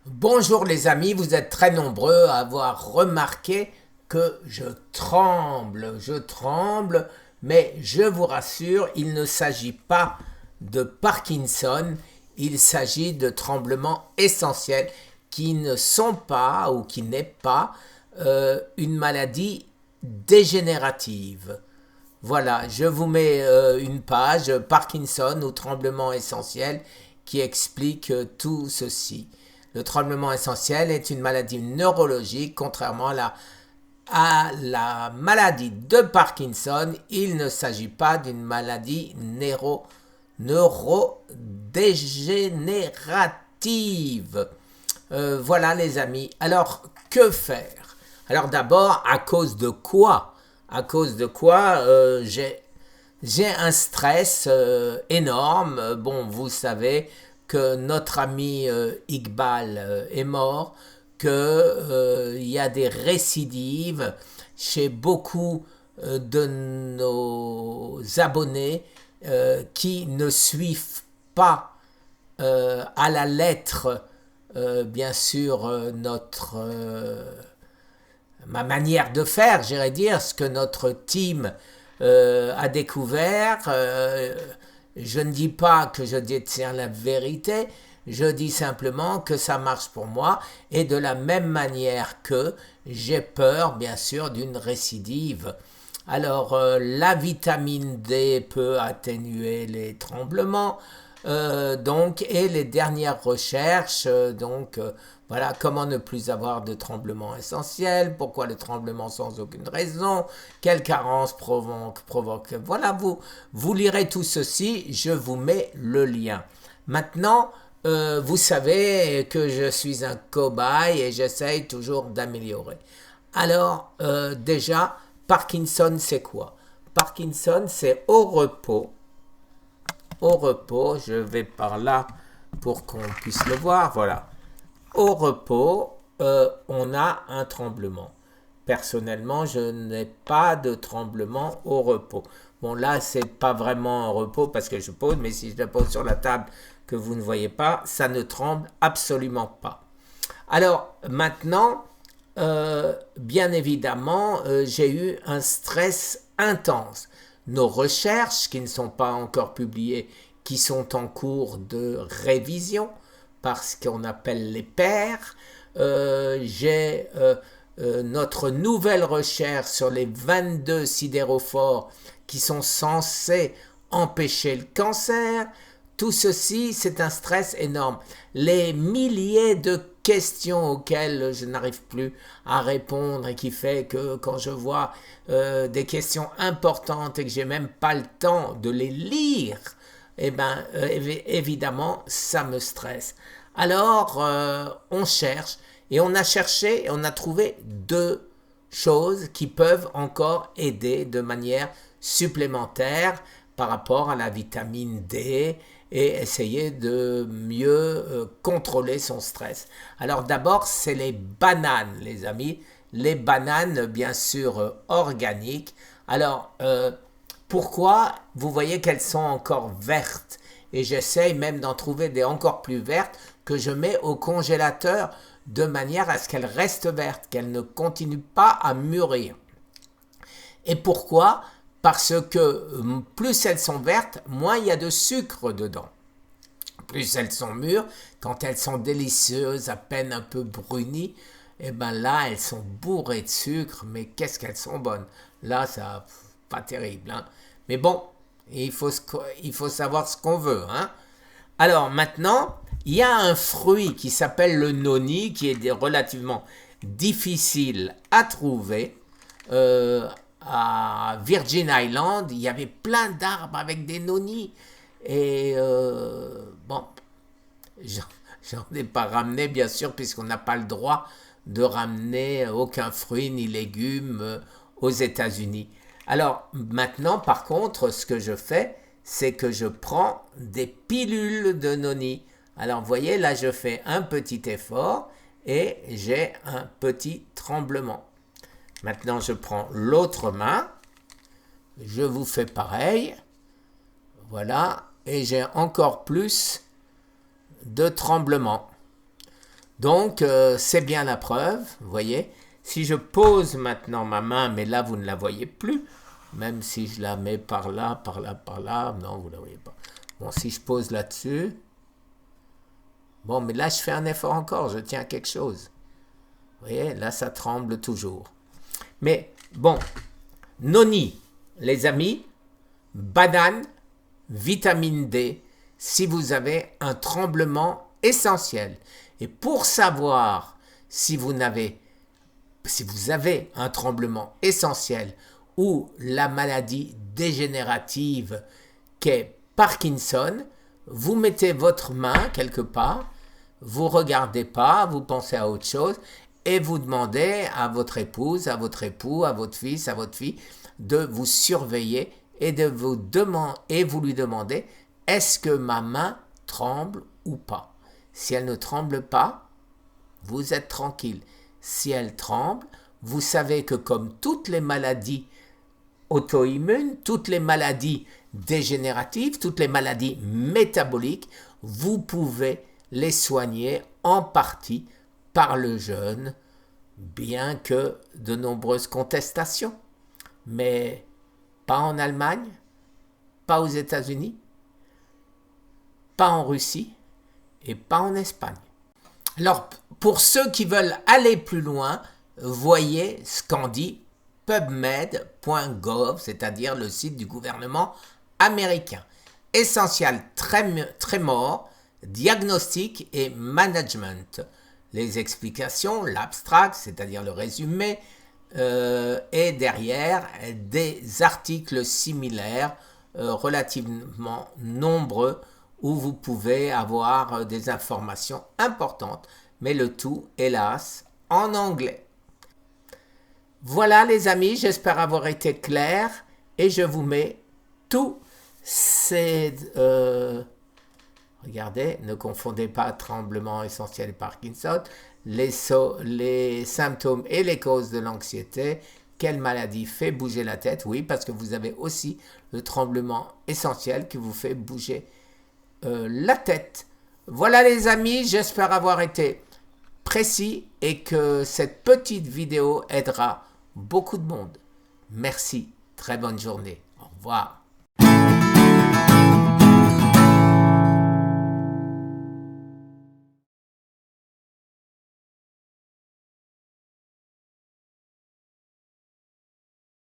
Bonjour les amis, vous êtes très nombreux à avoir remarqué que je tremble, mais je vous rassure, il ne s'agit pas de Parkinson, il s'agit de tremblements essentiels qui ne sont pas ou qui n'est pas une maladie dégénérative. Voilà, je vous mets une page Parkinson ou tremblement essentiel qui explique tout ceci. Le tremblement essentiel est une maladie neurologique, contrairement à la maladie de Parkinson. Il ne s'agit pas d'une maladie neurodégénérative. Voilà les amis. Alors, que faire? Alors d'abord, à cause de quoi? À cause de quoi j'ai un stress énorme. Bon, vous savez que notre ami Iqbal est mort, qu'il y a des récidives chez beaucoup de nos abonnés qui ne suivent pas à la lettre, bien sûr, ma manière de faire, j'irais dire, ce que notre team a découvert. Je ne dis pas que je détiens la vérité, je dis simplement que ça marche pour moi et de la même manière que j'ai peur, bien sûr, d'une récidive. Alors, la vitamine D peut atténuer les tremblements, donc, et les dernières recherches, voilà, comment ne plus avoir de tremblements essentiels, pourquoi le tremblement sans aucune raison, quelle carence provoque. Voilà, vous lirez tout ceci, je vous mets le lien. Maintenant, vous savez que je suis un cobaye et j'essaye toujours d'améliorer. Alors, déjà, Parkinson, c'est quoi? Parkinson, c'est au repos, je vais par là pour qu'on puisse le voir, voilà. Au repos, on a un tremblement. Personnellement, je n'ai pas de tremblement au repos. Bon, là, c'est pas vraiment un repos parce que je pose, mais si je la pose sur la table que vous ne voyez pas, ça ne tremble absolument pas. Alors, maintenant, bien évidemment, j'ai eu un stress intense. Nos recherches, qui ne sont pas encore publiées, qui sont en cours de révision, parce qu'on appelle les pairs, j'ai notre nouvelle recherche sur les 22 sidérophores qui sont censés empêcher le cancer. Tout ceci, c'est un stress énorme. Les milliers de questions auxquelles je n'arrive plus à répondre et qui fait que quand je vois des questions importantes et que j'ai même pas le temps de les lire, eh ben, évidemment, ça me stresse. Alors, on cherche et on a cherché et on a trouvé deux choses qui peuvent encore aider de manière supplémentaire par rapport à la vitamine D et essayer de mieux contrôler son stress. Alors d'abord, c'est les bananes, les amis. Les bananes, bien sûr, organiques. Alors, pourquoi vous voyez qu'elles sont encore vertes? Et j'essaye même d'en trouver des encore plus vertes que je mets au congélateur de manière à ce qu'elles restent vertes, qu'elles ne continuent pas à mûrir. Et pourquoi? Parce que plus elles sont vertes, moins il y a de sucre dedans. Plus elles sont mûres, quand elles sont délicieuses, à peine un peu brunies, et ben là, elles sont bourrées de sucre, mais qu'est-ce qu'elles sont bonnes. Là, ça, pas terrible, hein. Mais bon, il faut savoir ce qu'on veut, hein. Alors maintenant, il y a un fruit qui s'appelle le noni, qui est relativement difficile à trouver. À Virgin Island, il y avait plein d'arbres avec des nonis. Et bon, j'en ai pas ramené, bien sûr, puisqu'on n'a pas le droit de ramener aucun fruit ni légumes aux États-Unis. Alors maintenant, par contre, ce que je fais, c'est que je prends des pilules de noni. Alors vous voyez, là je fais un petit effort et j'ai un petit tremblement. Maintenant je prends l'autre main, je vous fais pareil, voilà, et j'ai encore plus de tremblement. Donc, c'est bien la preuve, vous voyez. Si je pose maintenant ma main, mais là, vous ne la voyez plus, même si je la mets par là, par là, par là, non, vous ne la voyez pas. Bon, si je pose là-dessus, bon, mais là, je fais un effort encore, je tiens à quelque chose. Vous voyez, là, ça tremble toujours. Mais, bon, noni, les amis, banane, vitamine D, si vous avez un tremblement essentiel. Et pour savoir si vous avez un tremblement essentiel ou la maladie dégénérative qu'est Parkinson, vous mettez votre main quelque part, vous ne regardez pas, vous pensez à autre chose et vous demandez à votre épouse, à votre époux, à votre fils, à votre fille de vous surveiller et vous lui demandez est-ce que ma main tremble ou pas. Si elle ne tremble pas, vous êtes tranquille. Si elle tremble, vous savez que comme toutes les maladies auto-immunes, toutes les maladies dégénératives, toutes les maladies métaboliques, vous pouvez les soigner en partie par le jeûne, bien que de nombreuses contestations. Mais pas en Allemagne, pas aux États-Unis, pas en Russie et pas en Espagne. Alors, pour ceux qui veulent aller plus loin, voyez ce qu'en dit pubmed.gov, c'est-à-dire le site du gouvernement américain. Essential Tremor, diagnostic et management. Les explications, l'abstract, c'est-à-dire le résumé, et derrière des articles similaires relativement nombreux où vous pouvez avoir des informations importantes, mais le tout, hélas, en anglais. Voilà les amis, j'espère avoir été clair et je vous mets tous ces... regardez, ne confondez pas tremblement essentiel et Parkinson, les symptômes et les causes de l'anxiété. Quelle maladie fait bouger la tête? Oui, parce que vous avez aussi le tremblement essentiel qui vous fait bouger la tête. Voilà les amis, j'espère avoir été précis et que cette petite vidéo aidera beaucoup de monde. Merci, très bonne journée. Au revoir.